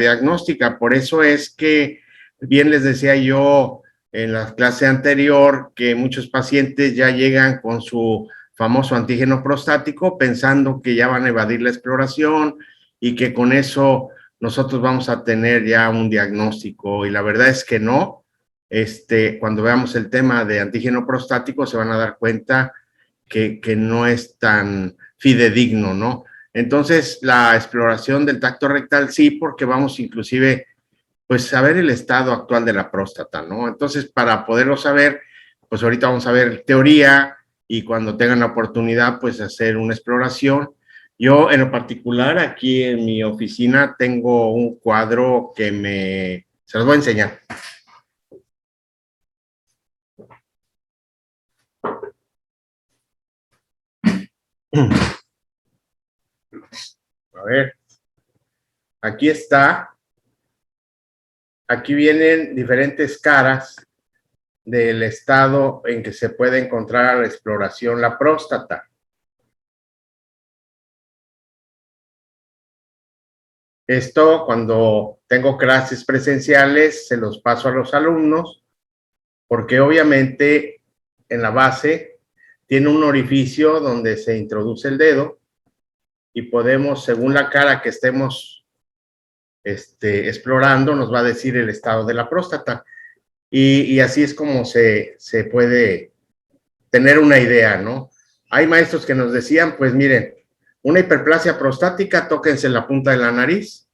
diagnóstica. Por eso es que, bien les decía yo en la clase anterior, que muchos pacientes ya llegan con su famoso antígeno prostático pensando que ya van a evadir la exploración y que con eso nosotros vamos a tener ya un diagnóstico, y la verdad es que no. Cuando veamos el tema de antígeno prostático se van a dar cuenta que no es tan fidedigno, ¿no? Entonces, la exploración del tacto rectal sí, porque vamos inclusive pues saber el estado actual de la próstata, ¿no? Entonces, para poderlo saber, pues ahorita vamos a ver teoría y cuando tengan la oportunidad, pues hacer una exploración. Yo, en lo particular, aquí en mi oficina tengo un cuadro que se los voy a enseñar. A ver, aquí está. Aquí vienen diferentes caras del estado en que se puede encontrar a la exploración la próstata. Esto, cuando tengo clases presenciales, se los paso a los alumnos, porque obviamente en la base tiene un orificio donde se introduce el dedo y podemos, según la cara que estemos explorando, nos va a decir el estado de la próstata. Y así es como se puede tener una idea, ¿no? Hay maestros que nos decían, pues miren, una hiperplasia prostática, tóquense la punta de la nariz,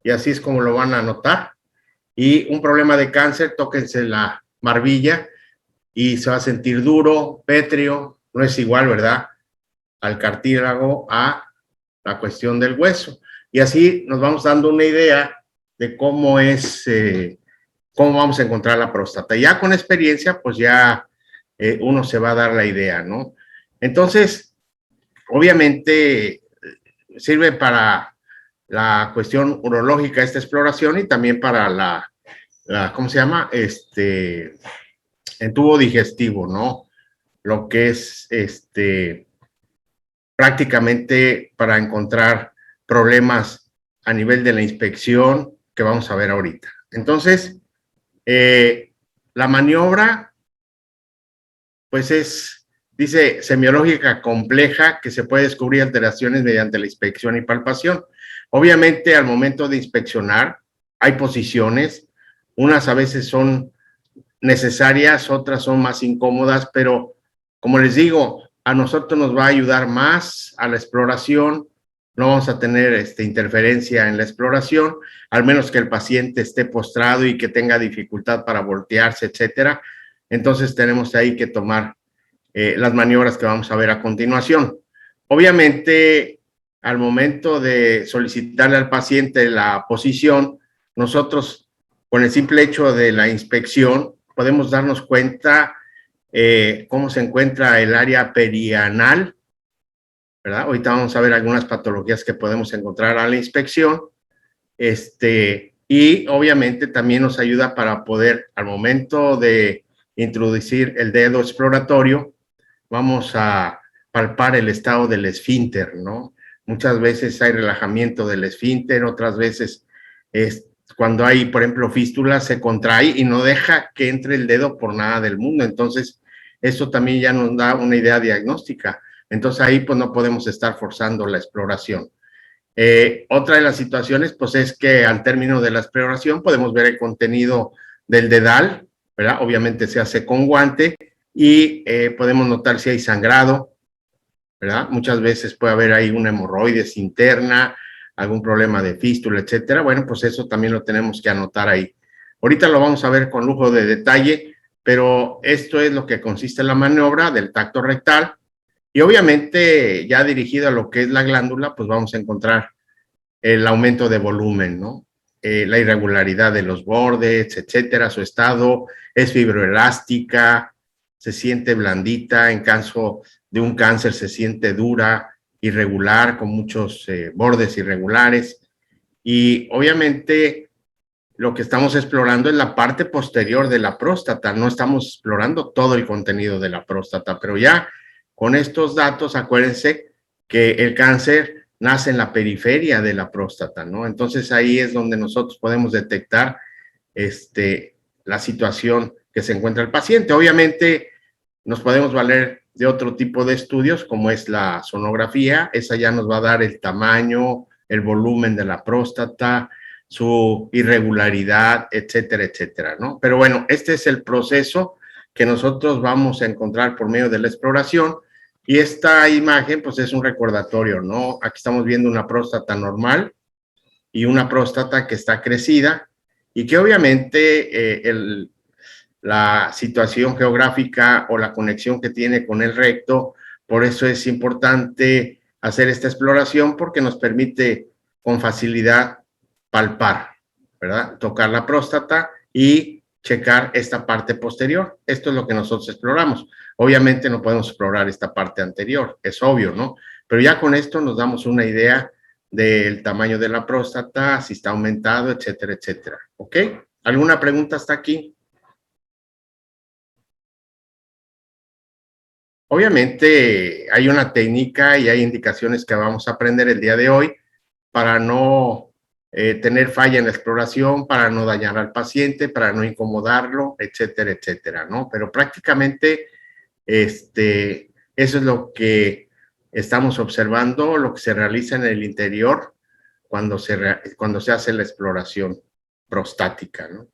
y así es como lo van a notar. Y un problema de cáncer, tóquense la barbilla, y se va a sentir duro, pétreo, no es igual, ¿verdad?, al cartílago, a la cuestión del hueso. Y así nos vamos dando una idea de cómo es, cómo vamos a encontrar la próstata. Ya con experiencia, pues ya uno se va a dar la idea, ¿no? Entonces, obviamente, sirve para la cuestión urológica esta exploración, y también para ¿cómo se llama? En tubo digestivo, ¿no? Lo que es, prácticamente para encontrar problemas a nivel de la inspección que vamos a ver ahorita. Entonces, la maniobra, pues dice, semiológica compleja, que se puede descubrir alteraciones mediante la inspección y palpación. Obviamente, al momento de inspeccionar, hay posiciones, unas a veces son necesarias, otras son más incómodas, pero como les digo, a nosotros nos va a ayudar más a la exploración, no vamos a tener interferencia en la exploración, al menos que el paciente esté postrado y que tenga dificultad para voltearse, etcétera. Entonces tenemos ahí que tomar las maniobras que vamos a ver a continuación. Obviamente, al momento de solicitarle al paciente la posición, nosotros, con el simple hecho de la inspección, podemos darnos cuenta cómo se encuentra el área perianal, ¿verdad? Ahorita vamos a ver algunas patologías que podemos encontrar a la inspección, y obviamente también nos ayuda para poder, al momento de introducir el dedo exploratorio, vamos a palpar el estado del esfínter, ¿no? Muchas veces hay relajamiento del esfínter, otras veces cuando hay, por ejemplo, fístula, se contrae y no deja que entre el dedo por nada del mundo. Entonces, esto también ya nos da una idea diagnóstica. Entonces, ahí pues no podemos estar forzando la exploración. Otra de las situaciones, pues es que al término de la exploración podemos ver el contenido del dedal, ¿verdad? Obviamente se hace con guante, y podemos notar si hay sangrado, ¿verdad? Muchas veces puede haber ahí una hemorroides interna, algún problema de fístula, etcétera. Bueno, pues eso también lo tenemos que anotar ahí. Ahorita lo vamos a ver con lujo de detalle, pero esto es lo que consiste en la maniobra del tacto rectal, y obviamente ya dirigido a lo que es la glándula, pues vamos a encontrar el aumento de volumen, ¿no? La irregularidad de los bordes, etcétera. Su estado es fibroelástica, se siente blandita, en caso de un cáncer se siente dura, irregular, con muchos bordes irregulares. Y obviamente lo que estamos explorando es la parte posterior de la próstata, no estamos explorando todo el contenido de la próstata, pero ya con estos datos, acuérdense que el cáncer nace en la periferia de la próstata, ¿no? Entonces ahí es donde nosotros podemos detectar la situación que se encuentra el paciente. Obviamente nos podemos valer de otro tipo de estudios, como es la sonografía. Esa ya nos va a dar el tamaño, el volumen de la próstata, su irregularidad, etcétera, etcétera, ¿no? Pero bueno, este es el proceso que nosotros vamos a encontrar por medio de la exploración. Y esta imagen, pues es un recordatorio, ¿no? Aquí estamos viendo una próstata normal y una próstata que está crecida y que obviamente la situación geográfica o la conexión que tiene con el recto, por eso es importante hacer esta exploración porque nos permite con facilidad palpar, ¿verdad? Tocar la próstata y checar esta parte posterior. Esto es lo que nosotros exploramos. Obviamente no podemos explorar esta parte anterior, es obvio, ¿no? Pero ya con esto nos damos una idea del tamaño de la próstata, si está aumentado, etcétera, etcétera. ¿Ok? ¿Alguna pregunta hasta aquí? Obviamente hay una técnica y hay indicaciones que vamos a aprender el día de hoy para no tener falla en la exploración, para no dañar al paciente, para no incomodarlo, etcétera, etcétera, ¿no? Pero prácticamente eso es lo que estamos observando, lo que se realiza en el interior cuando se hace la exploración prostática, ¿no?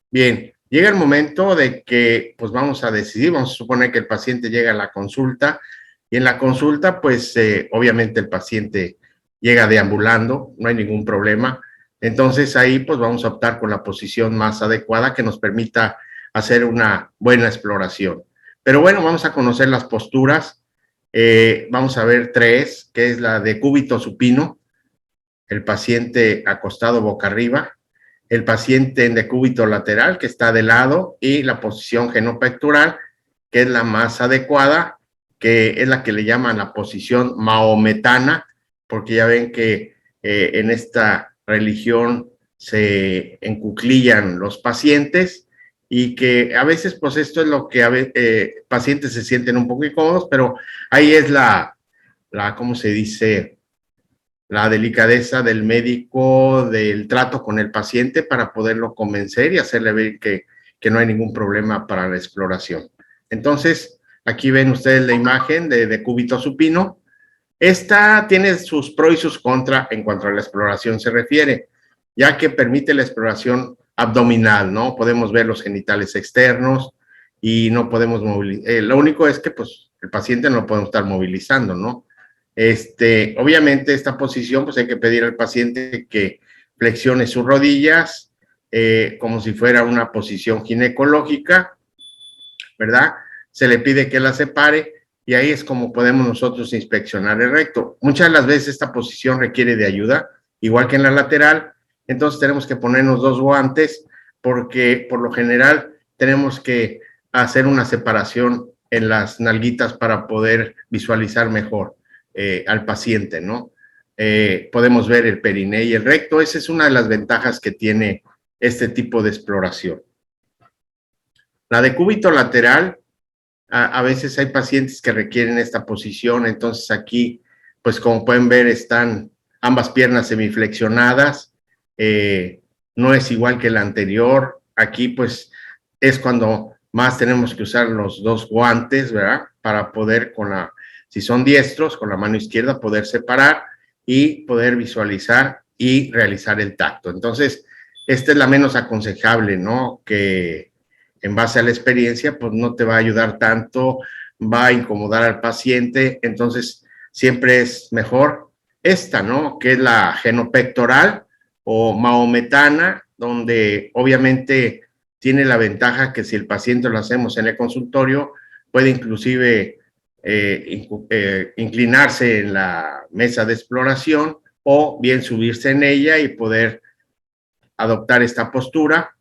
Bien, llega el momento de que pues vamos a decidir, vamos a suponer que el paciente llega a la consulta y en la consulta pues obviamente el paciente llega deambulando, no hay ningún problema. Entonces ahí pues vamos a optar con la posición más adecuada que nos permita hacer una buena exploración. Pero bueno, vamos a conocer las posturas. Vamos a ver tres, que es la de cúbito supino, el paciente acostado boca arriba, el paciente en decúbito lateral, que está de lado, y la posición genopectoral, que es la más adecuada, que es la que le llaman la posición maometana, porque ya ven que en esta religión se encuclillan los pacientes y que a veces, pues esto es lo que pacientes se sienten un poco incómodos, pero ahí es ¿cómo se dice? La delicadeza del médico, del trato con el paciente para poderlo convencer y hacerle ver que no hay ningún problema para la exploración. Entonces, aquí ven ustedes la imagen de cúbito supino. Esta tiene sus pros y sus contras en cuanto a la exploración se refiere, ya que permite la exploración abdominal, ¿no? Podemos ver los genitales externos y no podemos movilizar. Lo único es que, pues, el paciente no lo podemos estar movilizando, ¿no? Obviamente esta posición, pues hay que pedir al paciente que flexione sus rodillas como si fuera una posición ginecológica, ¿verdad? Se le pide que la separe y ahí es como podemos nosotros inspeccionar el recto. Muchas de las veces esta posición requiere de ayuda, igual que en la lateral, entonces tenemos que ponernos dos guantes porque por lo general tenemos que hacer una separación en las nalguitas para poder visualizar mejor al paciente, ¿no? Podemos ver el periné y el recto, esa es una de las ventajas que tiene este tipo de exploración. La de cúbito lateral, a veces hay pacientes que requieren esta posición, entonces aquí, pues como pueden ver, están ambas piernas semiflexionadas, no es igual que la anterior, aquí pues es cuando más tenemos que usar los dos guantes, ¿verdad? Para poder si son diestros, con la mano izquierda poder separar y poder visualizar y realizar el tacto. Entonces, esta es la menos aconsejable, ¿no? Que en base a la experiencia, pues no te va a ayudar tanto, va a incomodar al paciente, entonces siempre es mejor esta, ¿no? Que es la genopectoral o maometana, donde obviamente tiene la ventaja que si el paciente lo hacemos en el consultorio, puede inclusive inclinarse en la mesa de exploración o bien subirse en ella y poder adoptar esta postura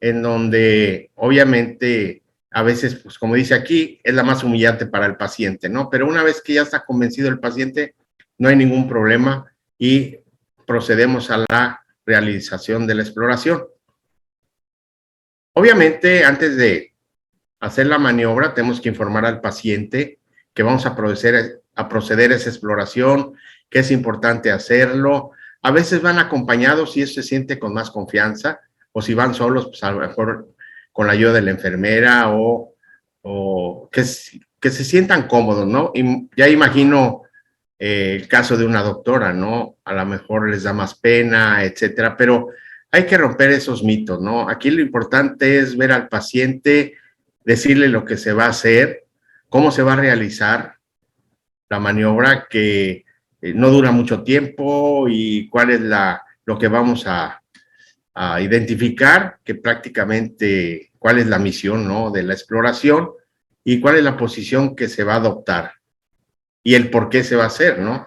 en donde obviamente a veces, pues como dice aquí, es la más humillante para el paciente, ¿no? Pero una vez que ya está convencido el paciente, no hay ningún problema y procedemos a la realización de la exploración. Obviamente, antes de hacer la maniobra, tenemos que informar al paciente que vamos a proceder a esa exploración, que es importante hacerlo. A veces van acompañados y eso se siente con más confianza, o si van solos, pues a lo mejor con la ayuda de la enfermera o que se sientan cómodos, ¿no? Y ya imagino el caso de una doctora, ¿no? A lo mejor les da más pena, etcétera, pero hay que romper esos mitos, ¿no? Aquí lo importante es ver al paciente, decirle lo que se va a hacer, cómo se va a realizar la maniobra, que no dura mucho tiempo y cuál es lo que vamos a identificar, que prácticamente cuál es la misión, ¿no? De la exploración y cuál es la posición que se va a adoptar y el por qué se va a hacer, ¿no?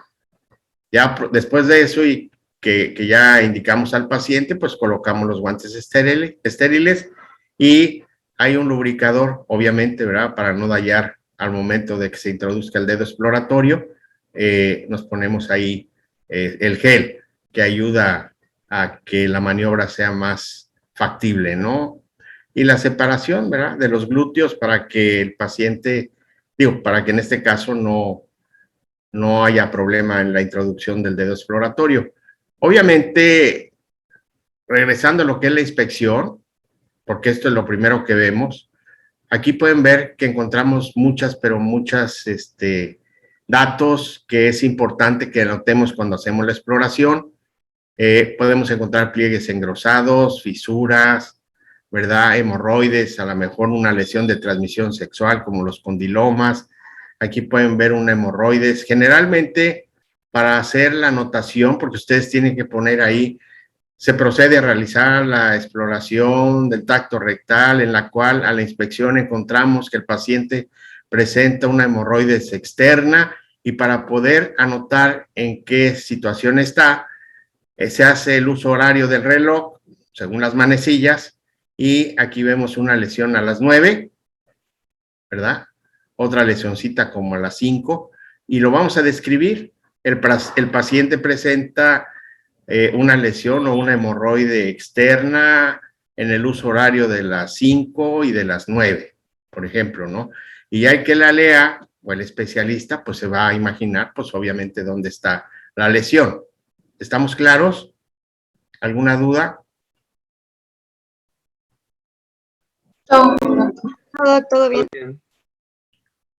Ya después de eso y que ya indicamos al paciente, pues colocamos los guantes estériles y hay un lubricador, obviamente, ¿verdad? Para no dañar al momento de que se introduzca el dedo exploratorio, nos ponemos ahí el gel que ayuda a que la maniobra sea más factible, ¿no? Y la separación, ¿verdad? De los glúteos para que el paciente, digo, para que en este caso no haya problema en la introducción del dedo exploratorio. Obviamente, regresando a lo que es la inspección, porque esto es lo primero que vemos, aquí pueden ver que encontramos muchas, pero muchas datos que es importante que anotemos cuando hacemos la exploración. Podemos encontrar pliegues engrosados, fisuras, ¿verdad? Hemorroides, a lo mejor una lesión de transmisión sexual como los condilomas. Aquí pueden ver un hemorroides. Generalmente, para hacer la anotación, porque ustedes tienen que poner ahí, se procede a realizar la exploración del tracto rectal, en la cual a la inspección encontramos que el paciente presenta una hemorroides externa y para poder anotar en qué situación está, se hace el uso horario del reloj, según las manecillas, y aquí vemos una lesión a las 9, ¿verdad? Otra lesioncita como a las 5, y lo vamos a describir. El paciente presenta una lesión o una hemorroide externa en el uso horario de las 5 y de las 9, por ejemplo, ¿no? Y ya que la lea, o el especialista, pues se va a imaginar, pues obviamente, dónde está la lesión. ¿Estamos claros? ¿Alguna duda? Todo, todo bien.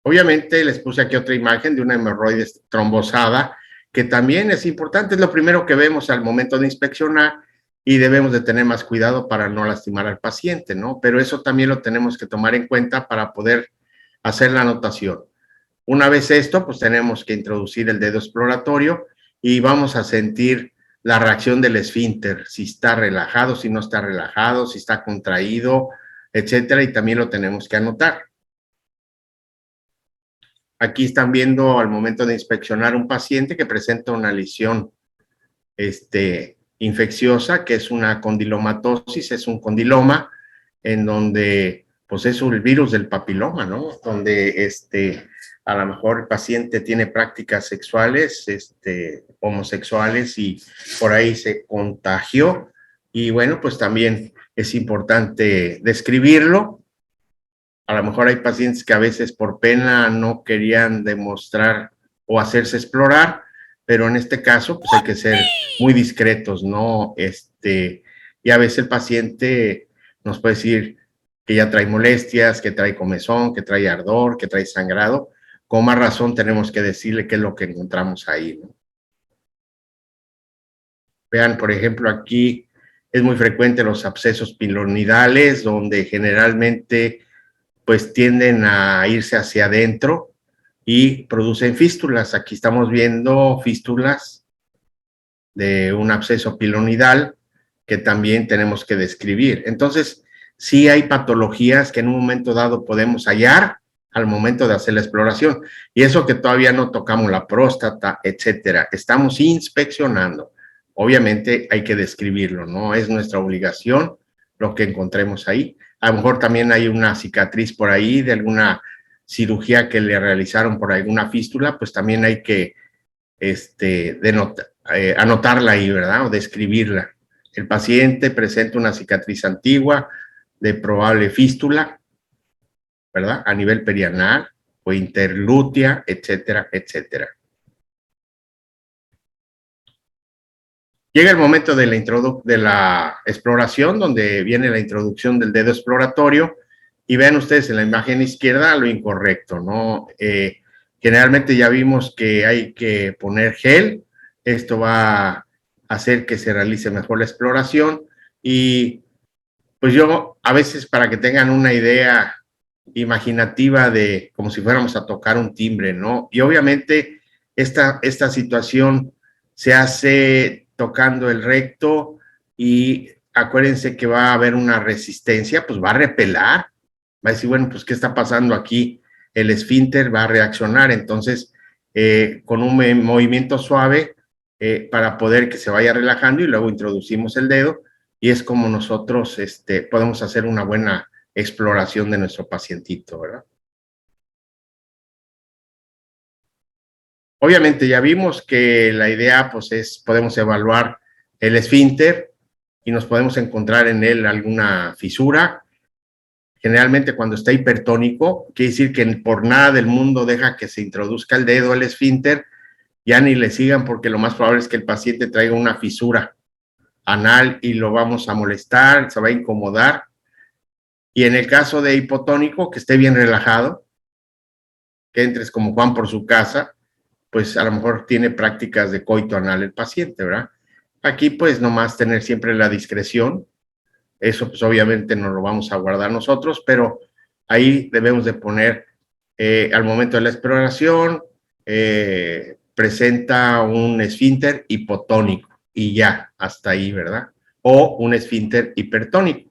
Obviamente les puse aquí otra imagen de una hemorroide trombosada, que también es importante, es lo primero que vemos al momento de inspeccionar y debemos de tener más cuidado para no lastimar al paciente, ¿no? Pero eso también lo tenemos que tomar en cuenta para poder hacer la anotación. Una vez esto, pues tenemos que introducir el dedo exploratorio y vamos a sentir la reacción del esfínter, si está relajado, si no está relajado, si está contraído, etcétera, y también lo tenemos que anotar. Aquí están viendo al momento de inspeccionar un paciente que presenta una lesión infecciosa, que es una condilomatosis, es un condiloma en donde pues es el virus del papiloma, ¿no? Donde a lo mejor el paciente tiene prácticas sexuales, homosexuales y por ahí se contagió y bueno, pues también es importante describirlo. A lo mejor hay pacientes que a veces por pena no querían demostrar o hacerse explorar, pero en este caso pues hay que ser muy discretos, ¿no? Y a veces el paciente nos puede decir que ya trae molestias, que trae comezón, que trae ardor, que trae sangrado. Con más razón tenemos que decirle qué es lo que encontramos ahí, ¿no? Vean, por ejemplo, aquí es muy frecuente los abscesos pilonidales, donde generalmente pues tienden a irse hacia adentro y producen fístulas. Aquí estamos viendo fístulas de un absceso pilonidal que también tenemos que describir. Entonces, sí hay patologías que en un momento dado podemos hallar al momento de hacer la exploración. Y eso que todavía no tocamos la próstata, etcétera. Estamos inspeccionando. Obviamente hay que describirlo, ¿no? Es nuestra obligación lo que encontremos ahí. A lo mejor también hay una cicatriz por ahí de alguna cirugía que le realizaron por alguna fístula, pues también hay que anotarla ahí, ¿verdad? O describirla. El paciente presenta una cicatriz antigua de probable fístula, ¿verdad? A nivel perianal o interlútea, etcétera, etcétera. Llega el momento de la exploración, donde viene la introducción del dedo exploratorio, y vean ustedes en la imagen izquierda lo incorrecto, ¿no? Generalmente ya vimos que hay que poner gel, esto va a hacer que se realice mejor la exploración, y pues yo a veces, para que tengan una idea imaginativa de como si fuéramos a tocar un timbre, ¿no? Y obviamente esta situación se hace tocando el recto, y acuérdense que va a haber una resistencia, pues va a repelar, va a decir, bueno, pues ¿qué está pasando aquí? El esfínter va a reaccionar, entonces con un movimiento suave para poder que se vaya relajando, y luego introducimos el dedo, y es como nosotros podemos hacer una buena exploración de nuestro pacientito, ¿verdad? Obviamente ya vimos que la idea pues podemos evaluar el esfínter y nos podemos encontrar en él alguna fisura. Generalmente cuando está hipertónico, quiere decir que por nada del mundo deja que se introduzca el dedo al esfínter, ya ni le sigan, porque lo más probable es que el paciente traiga una fisura anal y lo vamos a molestar, se va a incomodar. Y en el caso de hipotónico, que esté bien relajado, que entres como Juan por su casa, pues a lo mejor tiene prácticas de coito anal el paciente, ¿verdad? Aquí pues nomás tener siempre la discreción, eso pues obviamente no lo vamos a guardar nosotros, pero ahí debemos de poner al momento de la exploración, presenta un esfínter hipotónico y ya, hasta ahí, ¿verdad? O un esfínter hipertónico.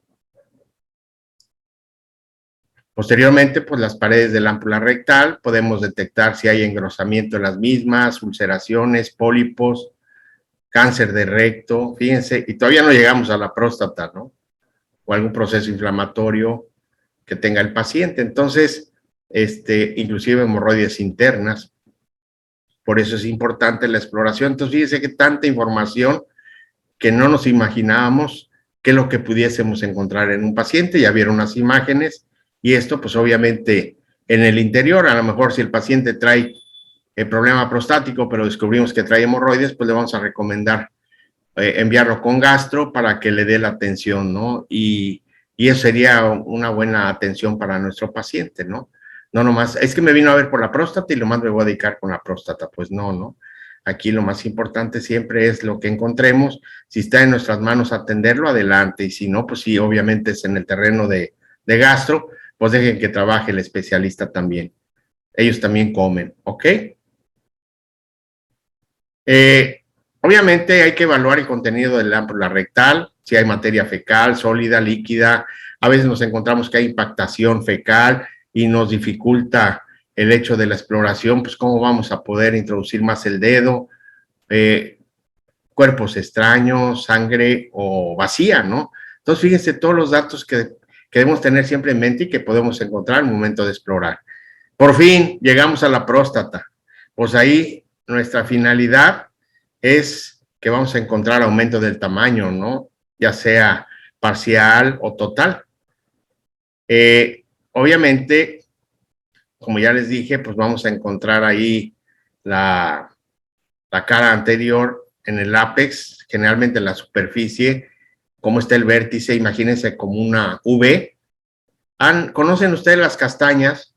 Posteriormente, pues las paredes de la ámpula rectal, podemos detectar si hay engrosamiento en las mismas, ulceraciones, pólipos, cáncer de recto, fíjense, y todavía no llegamos a la próstata, ¿no? O algún proceso inflamatorio que tenga el paciente. Entonces, inclusive hemorroides internas. Por eso es importante la exploración. Entonces, fíjense que tanta información que no nos imaginábamos qué es lo que pudiésemos encontrar en un paciente. Ya vieron las imágenes, y esto pues obviamente en el interior, a lo mejor si el paciente trae el problema prostático, pero descubrimos que trae hemorroides, pues le vamos a recomendar enviarlo con gastro para que le dé la atención, ¿no? Y eso sería una buena atención para nuestro paciente, ¿no? No nomás, es que me vino a ver por la próstata y lo más me voy a dedicar con la próstata, pues no, ¿no? Aquí lo más importante siempre es lo que encontremos. Si está en nuestras manos atenderlo, adelante. Y si no, pues sí, obviamente es en el terreno de gastro, pues dejen que trabaje el especialista también. Ellos también comen, ¿ok? Obviamente hay que evaluar el contenido del ámpula rectal, si hay materia fecal, sólida, líquida. A veces nos encontramos que hay impactación fecal y nos dificulta el hecho de la exploración, pues cómo vamos a poder introducir más el dedo, cuerpos extraños, sangre o vacía, ¿no? Entonces, fíjense todos los datos que debemos tener siempre en mente y que podemos encontrar al momento de explorar. Por fin, llegamos a la próstata. Pues ahí nuestra finalidad es que vamos a encontrar aumento del tamaño, ¿no? Ya sea parcial o total. Obviamente, como ya les dije, pues vamos a encontrar ahí la cara anterior en el ápex, generalmente en la superficie, cómo está el vértice, imagínense como una V. ¿Conocen ustedes las castañas?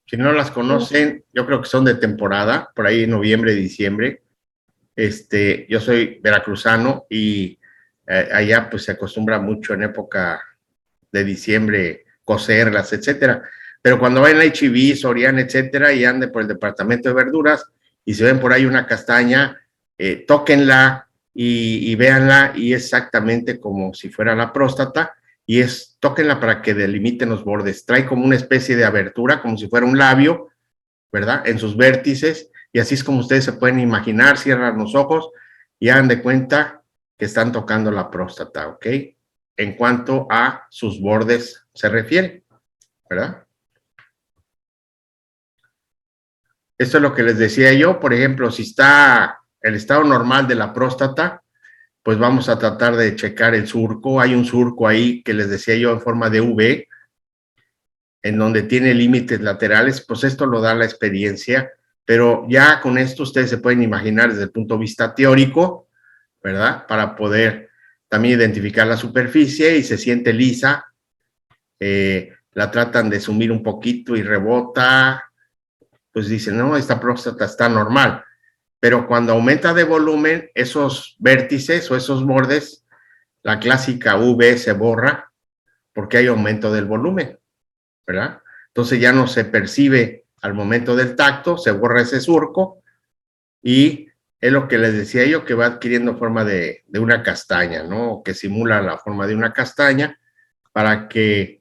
Si no las conocen, yo creo que son de temporada, por ahí noviembre, diciembre. Yo soy veracruzano y allá pues se acostumbra mucho en época de diciembre cocerlas, etcétera. Pero cuando vayan a H-E-B, Soriana, etcétera, y anden por el departamento de verduras y se ven por ahí una castaña, tóquenla y véanla, y es exactamente como si fuera la próstata, y tóquenla para que delimiten los bordes. Trae como una especie de abertura, como si fuera un labio, ¿verdad? En sus vértices, y así es como ustedes se pueden imaginar. Cierran los ojos y hagan de cuenta que están tocando la próstata, ¿ok? En cuanto a sus bordes se refiere, ¿verdad? Esto es lo que les decía yo. Por ejemplo, si está el estado normal de la próstata, pues vamos a tratar de checar el surco. Hay un surco ahí que les decía yo en forma de V, en donde tiene límites laterales. Pues esto lo da la experiencia pero ya con esto ustedes se pueden imaginar desde el punto de vista teórico, ¿verdad? Para poder también identificar la superficie y se siente lisa, la tratan de sumir un poquito y rebota, pues dicen, no, esta próstata está normal, pero cuando aumenta de volumen, esos vértices o esos bordes, la clásica V se borra porque hay aumento del volumen, ¿verdad? Entonces ya no se percibe al momento del tacto, se borra ese surco y es lo que les decía yo, que va adquiriendo forma de una castaña, ¿no? Que simula la forma de una castaña para que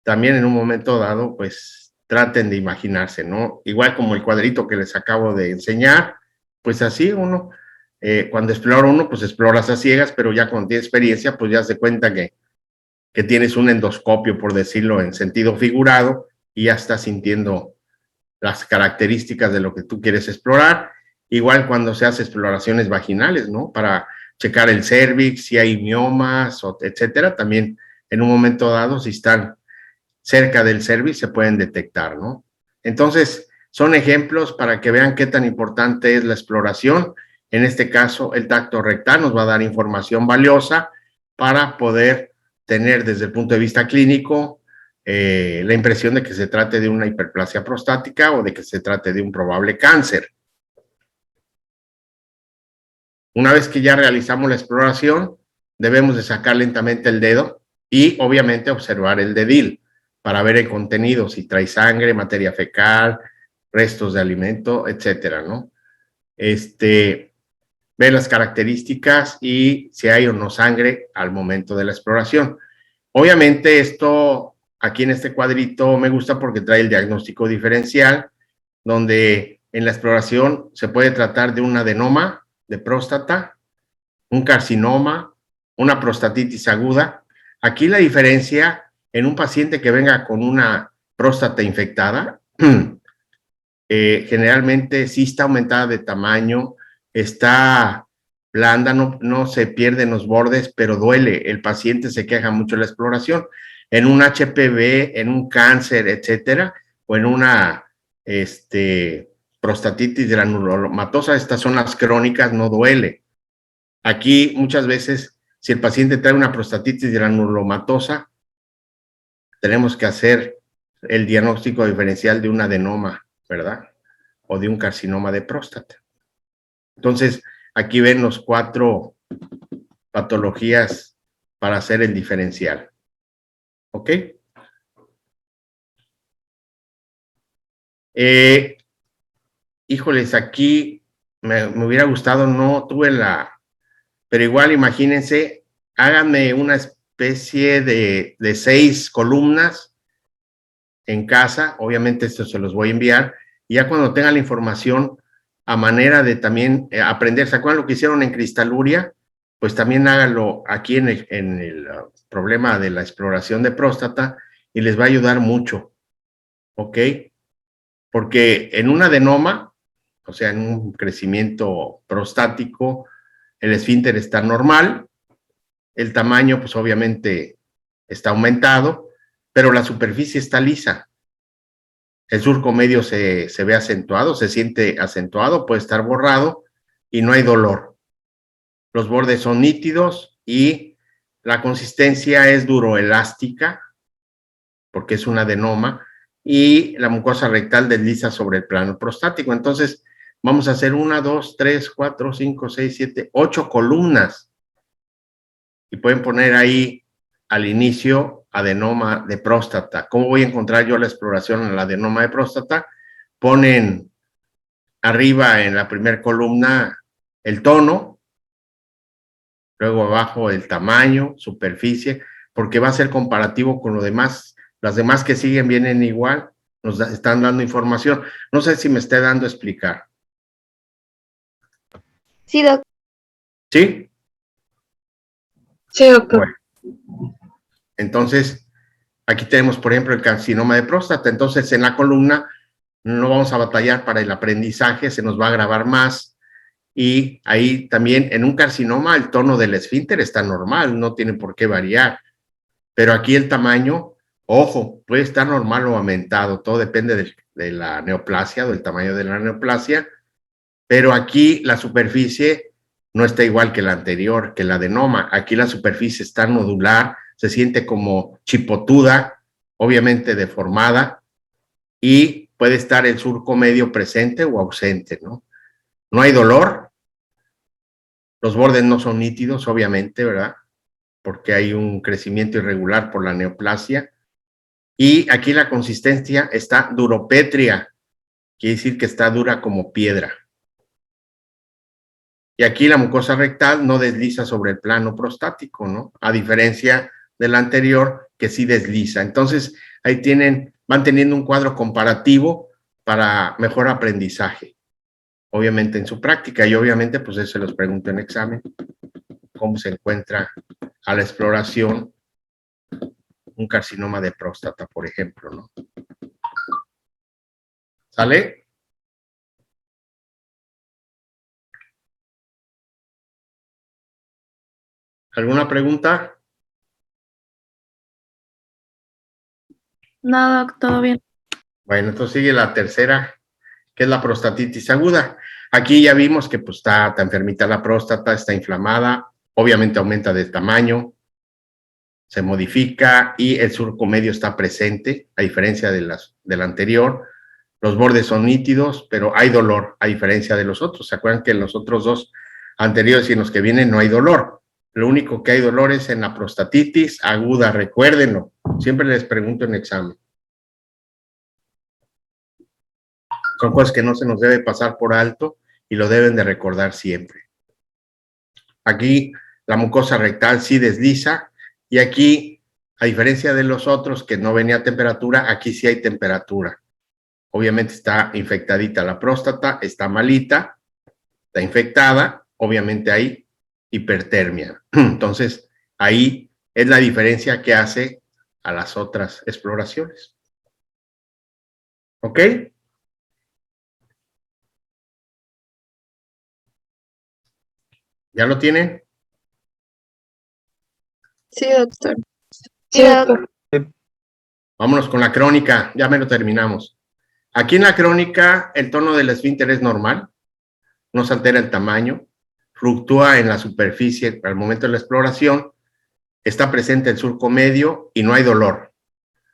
también en un momento dado, pues traten de imaginarse, ¿no? Igual como el cuadrito que les acabo de enseñar, pues así uno, cuando explora uno, pues exploras a ciegas, pero ya cuando tienes experiencia, pues ya se cuenta que tienes un endoscopio, por decirlo en sentido figurado, y ya estás sintiendo las características de lo que tú quieres explorar. Igual cuando se hace exploraciones vaginales, ¿no? Para checar el cervix, si hay miomas, etcétera, también en un momento dado, si están cerca del cervix, se pueden detectar, ¿no? Entonces, son ejemplos para que vean qué tan importante es la exploración. En este caso, el tacto rectal nos va a dar información valiosa para poder tener desde el punto de vista clínico la impresión de que se trate de una hiperplasia prostática o de que se trate de un probable cáncer. Una vez que ya realizamos la exploración, debemos de sacar lentamente el dedo y obviamente observar el dedil para ver el contenido, si trae sangre, materia fecal, restos de alimento, etcétera, ¿no? Ver las características y si hay o no sangre al momento de la exploración. Obviamente esto aquí en este cuadrito me gusta porque trae el diagnóstico diferencial, donde en la exploración se puede tratar de un adenoma de próstata, un carcinoma, una prostatitis aguda. Aquí la diferencia en un paciente que venga con una próstata infectada, generalmente sí está aumentada de tamaño, está blanda, no se pierden los bordes, pero duele. El paciente se queja mucho de la exploración. En un HPV, en un cáncer, etcétera, o en una prostatitis granulomatosa, estas son las crónicas, no duele. Aquí muchas veces, si el paciente trae una prostatitis granulomatosa, tenemos que hacer el diagnóstico diferencial de un adenoma, ¿verdad? O de un carcinoma de próstata. Entonces, aquí ven los 4 patologías para hacer el diferencial. ¿Ok? Híjoles, aquí me hubiera gustado, no tuve pero igual imagínense, háganme una especie de 6 columnas en casa, obviamente esto se los voy a enviar, y ya cuando tengan la información, a manera de también aprender, ¿se acuerdan lo que hicieron en Cristaluria? Pues también háganlo aquí en el problema de la exploración de próstata y les va a ayudar mucho, ¿ok? Porque en un adenoma, o sea, en un crecimiento prostático, el esfínter está normal, el tamaño pues obviamente está aumentado, pero la superficie está lisa. El surco medio se ve acentuado, se siente acentuado, puede estar borrado y no hay dolor. Los bordes son nítidos y la consistencia es duroelástica, porque es un adenoma, y la mucosa rectal desliza sobre el plano prostático. Entonces, vamos a hacer 1, 2, 3, 4, 5, 6, 7, 8 columnas. Y pueden poner ahí al inicio adenoma de próstata. ¿Cómo voy a encontrar yo la exploración en el adenoma de próstata? Ponen arriba en la primera columna el tono, luego abajo el tamaño, superficie, porque va a ser comparativo con lo demás. Las demás que siguen vienen igual, nos están dando información. No sé si me esté dando a explicar. Sí, doctor. ¿Sí? Sí, doctor. Bueno, entonces, aquí tenemos, por ejemplo, el carcinoma de próstata. Entonces, en la columna no vamos a batallar para el aprendizaje, se nos va a grabar más. Y ahí también en un carcinoma el tono del esfínter está normal, no tiene por qué variar. Pero aquí el tamaño, ojo, puede estar normal o aumentado, todo depende de la neoplasia, del tamaño de la neoplasia, pero aquí la superficie no está igual que la anterior, que la adenoma. Aquí la superficie está nodular, se siente como chipotuda, obviamente deformada, y puede estar el surco medio presente o ausente, ¿no? No hay dolor, los bordes no son nítidos, obviamente, ¿verdad? Porque hay un crecimiento irregular por la neoplasia. Y aquí la consistencia está duropétrea, quiere decir que está dura como piedra. Y aquí la mucosa rectal no desliza sobre el plano prostático, ¿no? A diferencia del anterior, que sí desliza. Entonces, ahí van teniendo un cuadro comparativo para mejor aprendizaje, obviamente en su práctica, y obviamente, pues eso se los pregunto en examen, cómo se encuentra a la exploración un carcinoma de próstata, por ejemplo, ¿no? ¿Sale? ¿Alguna pregunta? No, doc, todo bien. Bueno, entonces sigue la tercera, que es la prostatitis aguda. Aquí ya vimos que pues está enfermita la próstata, está inflamada, obviamente aumenta de tamaño, se modifica y el surco medio está presente, a diferencia del anterior. Los bordes son nítidos, pero hay dolor, a diferencia de los otros. ¿Se acuerdan que en los otros dos anteriores y en los que vienen no hay dolor? Lo único que hay dolor es en la prostatitis aguda, recuérdenlo. Siempre les pregunto en examen. Son cosas que no se nos debe pasar por alto y lo deben de recordar siempre. Aquí la mucosa rectal sí desliza y aquí, a diferencia de los otros que no venía temperatura, aquí sí hay temperatura. Obviamente está infectadita la próstata, está malita, está infectada, obviamente hay hipertermia. Entonces, ahí es la diferencia que hace a las otras exploraciones. ¿Ok? ¿Ya lo tienen? Sí, doctor. Sí, doctor. Vámonos con la crónica, ya me lo terminamos. Aquí en la crónica, el tono del esfínter es normal, no se altera el tamaño, fluctúa en la superficie al momento de la exploración, está presente el surco medio y no hay dolor.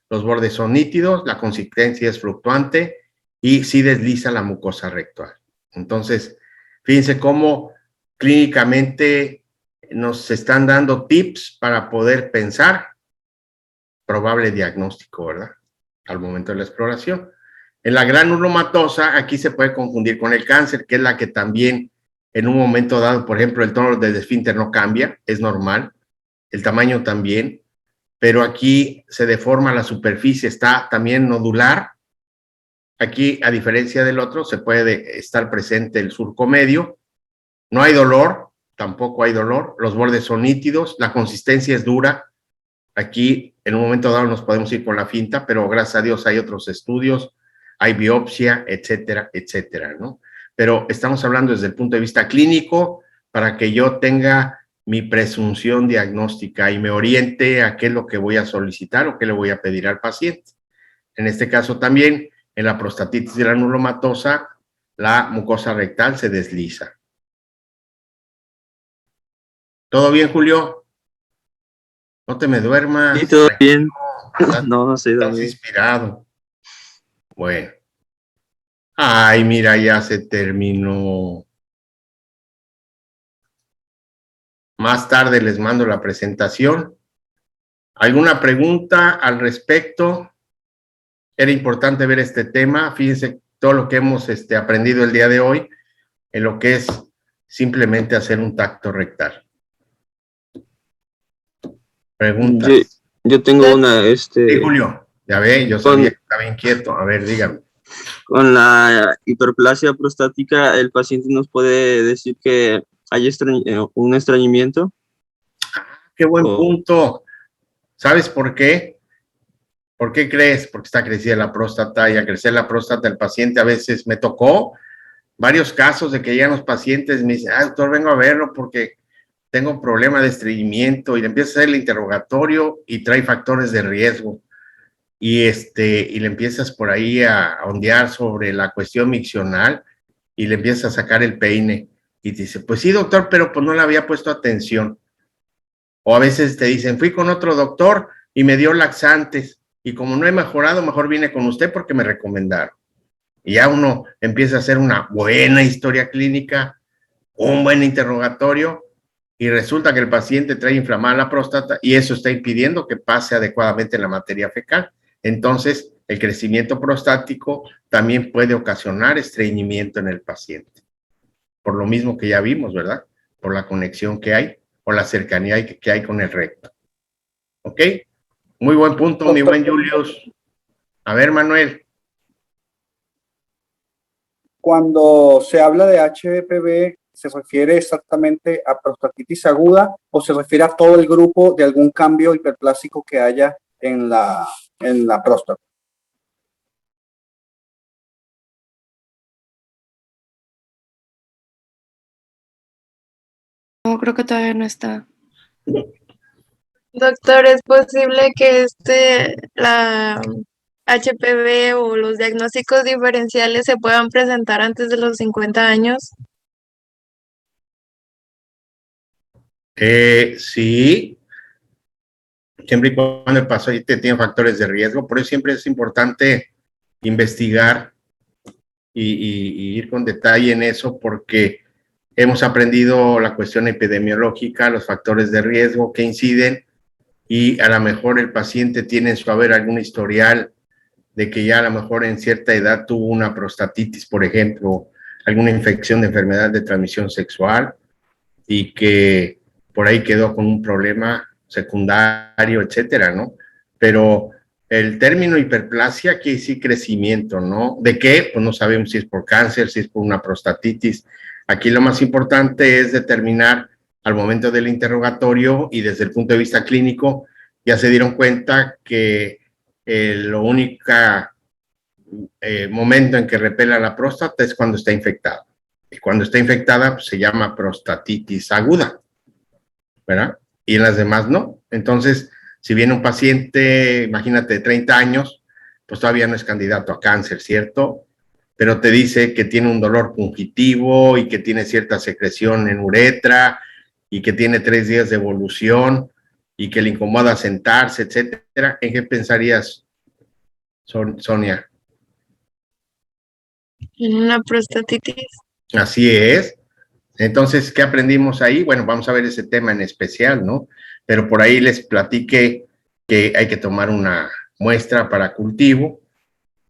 Los bordes son nítidos, la consistencia es fluctuante y sí desliza la mucosa rectal. Entonces, fíjense cómo clínicamente nos están dando tips para poder pensar probable diagnóstico, ¿verdad? Al momento de la exploración. En la granulomatosa, aquí se puede confundir con el cáncer, que es la que también en un momento dado, por ejemplo, el tono del esfínter no cambia, es normal, el tamaño también, pero aquí se deforma la superficie, está también nodular. Aquí, a diferencia del otro, se puede estar presente el surco medio. No hay dolor, tampoco hay dolor, los bordes son nítidos, la consistencia es dura. Aquí, en un momento dado, nos podemos ir con la finta, pero gracias a Dios hay otros estudios, hay biopsia, etcétera, etcétera, ¿no? Pero estamos hablando desde el punto de vista clínico para que yo tenga mi presunción diagnóstica y me oriente a qué es lo que voy a solicitar o qué le voy a pedir al paciente. En este caso también, en la prostatitis granulomatosa, la mucosa rectal se desliza. ¿Todo bien, Julio? No te me duermas. Sí, todo bien. No sé. Estás inspirado. Bueno. Ay, mira, ya se terminó. Más tarde les mando la presentación. ¿Alguna pregunta al respecto? Era importante ver este tema. Fíjense todo lo que hemos aprendido el día de hoy en lo que es simplemente hacer un tacto rectal. Preguntas. Yo tengo una, Sí, Julio. Ya ve, yo sabía que estaba inquieto. A ver, dígame. Con la hiperplasia prostática, el paciente nos puede decir que hay un estreñimiento. Qué buen punto. ¿Sabes por qué? ¿Por qué crees? Porque está crecida la próstata y al crecer la próstata el paciente a veces me tocó varios casos de que llegan los pacientes y me dicen, doctor, vengo a verlo porque tengo un problema de estreñimiento y le empieza a hacer el interrogatorio y trae factores de riesgo. y le empiezas por ahí a ondear sobre la cuestión miccional y le empiezas a sacar el peine y te dice, pues sí, doctor, pero pues no le había puesto atención. O a veces te dicen, fui con otro doctor y me dio laxantes y como no he mejorado, mejor vine con usted porque me recomendaron. Y ya uno empieza a hacer una buena historia clínica, un buen interrogatorio y resulta que el paciente trae inflamada la próstata y eso está impidiendo que pase adecuadamente la materia fecal. Entonces, el crecimiento prostático también puede ocasionar estreñimiento en el paciente. Por lo mismo que ya vimos, ¿verdad? Por la conexión que hay o la cercanía que hay con el recto. ¿Ok? Muy buen punto, mi buen Julius. A ver, Manuel. Cuando se habla de HPV, ¿se refiere exactamente a prostatitis aguda o se refiere a todo el grupo de algún cambio hiperplásico que haya en la próstata? No, creo que todavía no está. Doctor, ¿es posible que la HPV o los diagnósticos diferenciales se puedan presentar antes de los 50 años? Sí, siempre y cuando el paciente tiene factores de riesgo, por eso siempre es importante investigar y ir con detalle en eso, porque hemos aprendido la cuestión epidemiológica, los factores de riesgo que inciden, y a lo mejor el paciente tiene en su haber algún historial de que ya a lo mejor en cierta edad tuvo una prostatitis, por ejemplo, alguna infección de enfermedad de transmisión sexual, y que por ahí quedó con un problema secundario, etcétera, ¿no? Pero el término hiperplasia quiere decir crecimiento, ¿no? ¿De qué? Pues no sabemos si es por cáncer, si es por una prostatitis. Aquí lo más importante es determinar al momento del interrogatorio y desde el punto de vista clínico, ya se dieron cuenta que lo único momento en que repela la próstata es cuando está infectada. Y cuando está infectada, pues, se llama prostatitis aguda, ¿verdad? Y en las demás no. Entonces, si viene un paciente, imagínate, de 30 años, pues todavía no es candidato a cáncer, ¿cierto? Pero te dice que tiene un dolor pungitivo y que tiene cierta secreción en uretra y que tiene 3 días de evolución y que le incomoda sentarse, etcétera. ¿En qué pensarías, Sonia? En una prostatitis. Así es. Entonces, ¿qué aprendimos ahí? Bueno, vamos a ver ese tema en especial, ¿no? Pero por ahí les platiqué que hay que tomar una muestra para cultivo,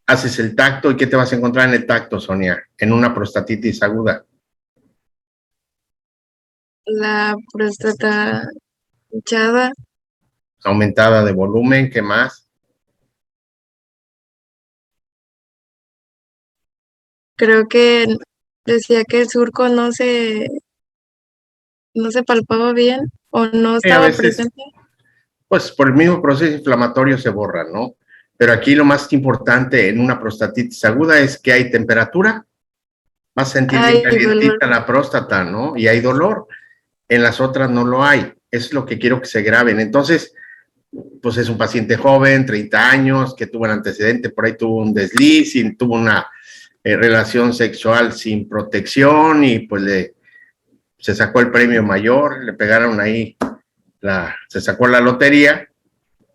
haces el tacto y ¿qué te vas a encontrar en el tacto, Sonia? En una prostatitis aguda. La próstata hinchada. Aumentada de volumen, ¿qué más? Creo que decía que el surco no se palpaba bien o no A estaba veces, presente. pues por el mismo proceso inflamatorio se borra, ¿no? Pero aquí lo más importante en una prostatitis aguda es que hay temperatura, vas a sentir bien Hay dolor. calientita la próstata, ¿no? Y hay dolor. En las otras no lo hay. Es lo que quiero que se graben. Entonces, pues es un paciente joven, 30 años, que tuvo un antecedente, por ahí tuvo un desliz y tuvo una relación sexual sin protección y pues se sacó el premio mayor, le pegaron ahí, se sacó la lotería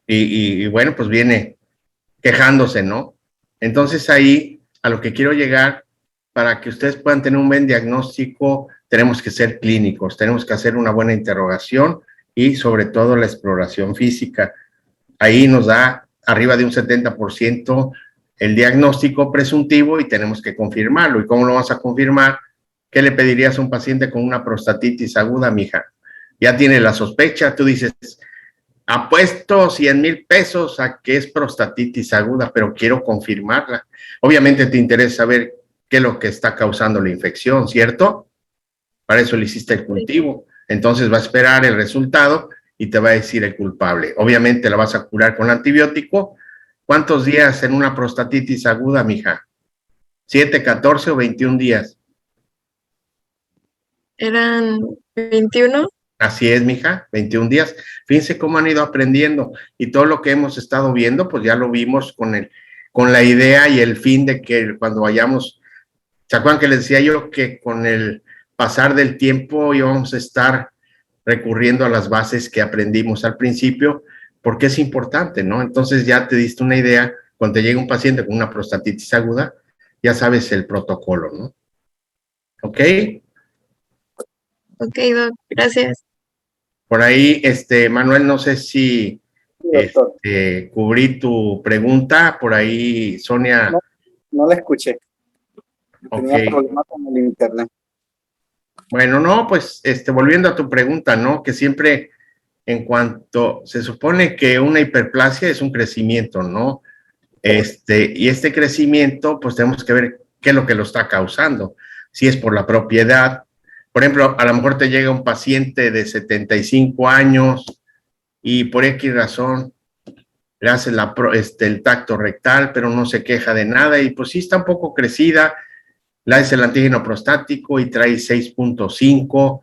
y bueno, pues viene quejándose, ¿no? Entonces ahí a lo que quiero llegar, para que ustedes puedan tener un buen diagnóstico, tenemos que ser clínicos, tenemos que hacer una buena interrogación y sobre todo la exploración física. Ahí nos da arriba de un 70% el diagnóstico presuntivo y tenemos que confirmarlo. ¿Y cómo lo vas a confirmar? ¿Qué le pedirías a un paciente con una prostatitis aguda, mija? Ya tiene la sospecha, tú dices, apuesto 100,000 pesos a que es prostatitis aguda, pero quiero confirmarla. Obviamente te interesa saber qué es lo que está causando la infección, ¿cierto? Para eso le hiciste el cultivo. Entonces va a esperar el resultado y te va a decir el culpable. Obviamente la vas a curar con antibiótico. ¿Cuántos días en una prostatitis aguda, mija? ¿7, 14 o 21 días? Eran 21. Así es, mija, 21 días. Fíjense cómo han ido aprendiendo y todo lo que hemos estado viendo, pues ya lo vimos con la idea y el fin de que cuando vayamos, ¿se acuerdan que les decía yo que con el pasar del tiempo íbamos a estar recurriendo a las bases que aprendimos al principio, porque es importante, ¿no? Entonces ya te diste una idea, cuando te llega un paciente con una prostatitis aguda, ya sabes el protocolo, ¿no? ¿Ok? Ok, Doc, gracias. Por ahí, Manuel, no sé si Sí, doctor. cubrí tu pregunta, por ahí, Sonia. No la escuché. Tenía Ok. problemas con el internet. Bueno, no, pues, volviendo a tu pregunta, ¿no? Que siempre, en cuanto se supone que una hiperplasia es un crecimiento, ¿no? Y este crecimiento, pues tenemos que ver qué es lo que lo está causando. Si es por la propiedad. Por ejemplo, a lo mejor te llega un paciente de 75 años y por X razón le hace el tacto rectal, pero no se queja de nada y pues sí está un poco crecida, le hace el antígeno prostático y trae 6.5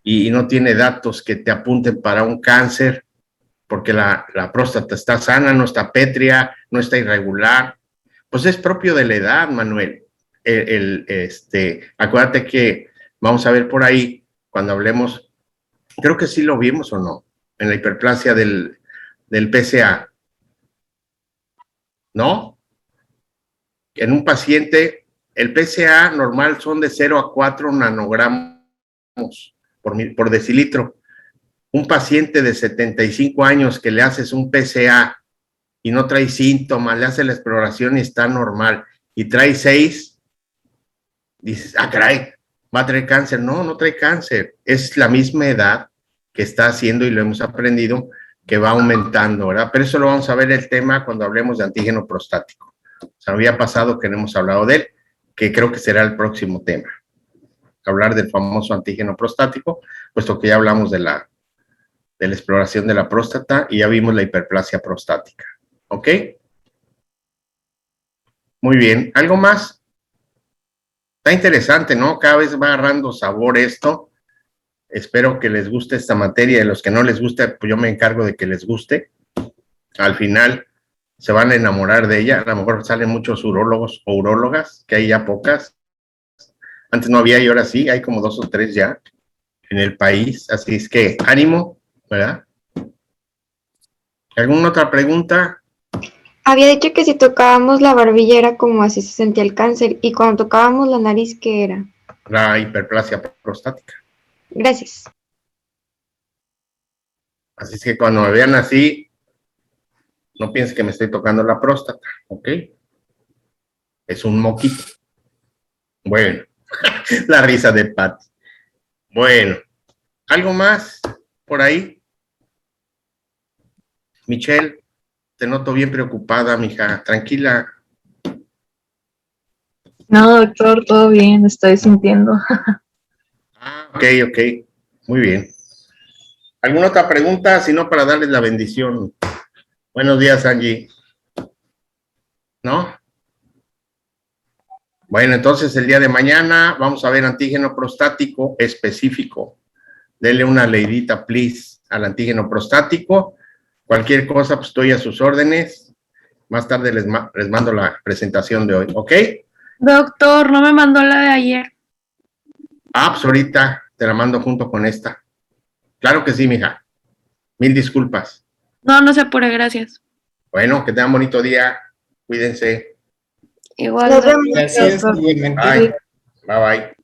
y no tiene datos que te apunten para un cáncer, porque la próstata está sana, no está pétrea, no está irregular. Pues es propio de la edad, Manuel. Acuérdate que vamos a ver por ahí, cuando hablemos, creo que sí lo vimos o no, en la hiperplasia del PSA, ¿no? En un paciente, el PSA normal son de 0 a 4 nanogramos por decilitro. Un paciente de 75 años que le haces un PSA y no trae síntomas, le hace la exploración y está normal, y trae 6, dices, ah, caray, va a traer cáncer. No, no trae cáncer, es la misma edad que está haciendo y lo hemos aprendido que va aumentando, ¿verdad? Pero eso lo vamos a ver el tema cuando hablemos de antígeno prostático. Se había pasado que no hemos hablado de él, que creo que será el próximo tema. Hablar del famoso antígeno prostático, puesto que ya hablamos de la exploración de la próstata y ya vimos la hiperplasia prostática. ¿Ok? Muy bien. ¿Algo más? Está interesante, ¿no? Cada vez va agarrando sabor esto. Espero que les guste esta materia. De los que no les guste, pues yo me encargo de que les guste. Al final se van a enamorar de ella. A lo mejor salen muchos urólogos o urólogas, que hay ya pocas. Antes no había y ahora sí, hay como 2 o 3 ya en el país. Así es que ánimo, ¿verdad? ¿Alguna otra pregunta? Había dicho que si tocábamos la barbilla era como así se sentía el cáncer, y cuando tocábamos la nariz, ¿qué era? La hiperplasia prostática. Gracias. Así es que cuando me vean así, no piensen que me estoy tocando la próstata, ¿ok? Es un moquito. Bueno, la risa de Pat. Bueno, ¿algo más por ahí? Michelle, te noto bien preocupada, mija. Tranquila. No, doctor, todo bien, estoy sintiendo. Ah, ok. Muy bien. ¿Alguna otra pregunta? Si no, para darles la bendición. Buenos días, Angie. ¿No? Bueno, entonces el día de mañana vamos a ver antígeno prostático específico. Denle una leidita, please, al antígeno prostático. Cualquier cosa, pues estoy a sus órdenes. Más tarde les mando la presentación de hoy, ¿ok? Doctor, no me mandó la de ayer. Ah, pues ahorita te la mando junto con esta. Claro que sí, mija. Mil disculpas. No, no se apure, gracias. Bueno, que tengan bonito día. Cuídense. Igual. Nos vemos. Gracias, Doctor. igualmente. Bye. Bye.